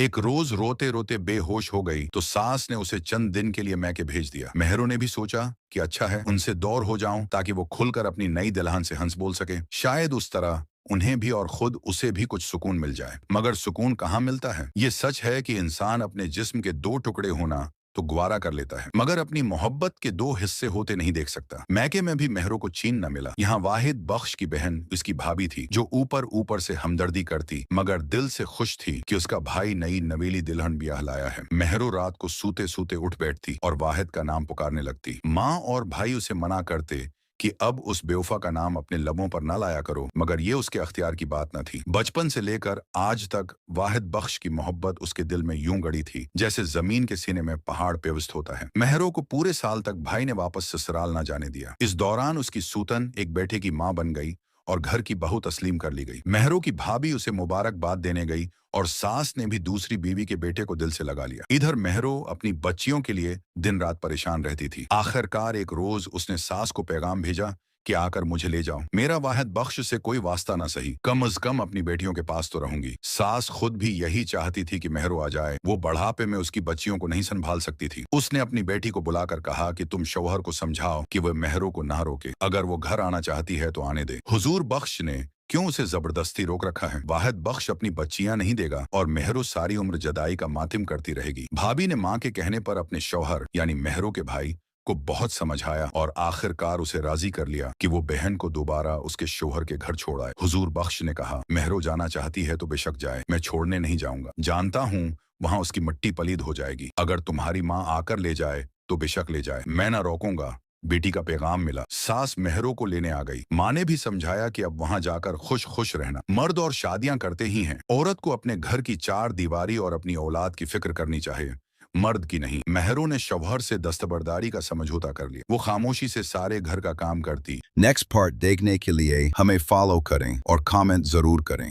एक रोज रोते रोते बेहोश हो गई तो सास ने उसे चंद दिन के लिए मैके भेज दिया। मेहरों ने भी सोचा कि अच्छा है उनसे दूर हो जाऊं ताकि वो खुलकर अपनी नई दुल्हन से हंस बोल सके। शायद उस तरह उन्हें भी और खुद उसे भी कुछ सुकून मिल जाए। मगर सुकून कहाँ मिलता है। ये सच है कि इंसान अपने जिस्म के दो टुकड़े होना तो ग्वारा कर लेता है, मगर अपनी मोहब्बत के दो हिस्से होते नहीं देख सकता। मैके में भी मेहरों को चीन न मिला। यहाँ वाहिद बख्श की बहन उसकी भाभी थी जो ऊपर ऊपर से हमदर्दी करती मगर दिल से खुश थी कि उसका भाई नई नवीली दुल्हन ब्याह लाया है। मेहरों रात को सूते सूते उठ बैठती और वाहिद का नाम पुकारने लगती। माँ और भाई उसे मना करते कि अब उस बेवफा का नाम अपने लबों पर ना लाया करो, मगर ये उसके अख्तियार की बात न थी। बचपन से लेकर आज तक वाहिद बख्श की मोहब्बत उसके दिल में यूं गड़ी थी जैसे जमीन के सीने में पहाड़ पेवस्त होता है। मेहरों को पूरे साल तक भाई ने वापस ससुराल ना जाने दिया। इस दौरान उसकी सूतन एक बेटे की माँ बन गई और घर की बहू तस्लीम कर ली गई। मेहरों की भाभी उसे मुबारकबाद देने गई और सास ने भी दूसरी बीवी के बेटे को दिल से लगा लिया। इधर मेहरों अपनी बच्चियों के लिए दिन रात परेशान रहती थी। आखिरकार एक रोज उसने सास को पैगाम भेजा कि आकर मुझे ले जाओ। मेरा वाहिद बख्श से कोई वास्ता ना सही, कम अज कम अपनी बेटियों के पास तो रहूंगी। सास खुद भी यही चाहती थी कि मेहरों आ जाए। वो बढ़ापे में उसकी बच्चियों को नहीं संभाल सकती थी। उसने अपनी बेटी को बुलाकर कहा कि तुम शौहर को समझाओ कि वह मेहरों को ना रोके। अगर वो घर आना चाहती है तो आने दे। हुजूर बख्श ने क्यों उसे जबरदस्ती रोक रखा है। वाहिद बख्श अपनी बच्चियां नहीं देगा और मेहरों सारी उम्र जदाई का मातिम करती रहेगी। भाभी ने माँ के कहने पर अपने शौहर यानी मेहरों के भाई को बहुत समझाया और आखिरकार उसे राजी कर लिया कि वो बहन को दोबारा उसके शौहर के घर छोड़ आए। हुजूर बख्श ने कहा, मेहरों जाना चाहती है तो बेशक जाए, मैं छोड़ने नहीं जाऊंगा। जानता हूँ वहां उसकी मिट्टी पलीद हो जाएगी। अगर तुम्हारी माँ आकर ले जाए तो बेशक ले जाए, मैं ना रोकूंगा। बेटी का पैगाम मिला। सास मेहरों को लेने आ गई। माँ ने भी समझाया कि अब वहां जाकर खुश खुश रहना। मर्द और शादियां करते ही हैं, औरत को अपने घर की चार दीवारी और अपनी औलाद की फिक्र करनी चाहिए, मर्द की नहीं। मेहरों ने शौहर से दस्तबरदारी का समझौता कर लिया। वो खामोशी से सारे घर का काम करती। नेक्स्ट पार्ट देखने के लिए हमें फॉलो करें और कमेंट जरूर करें।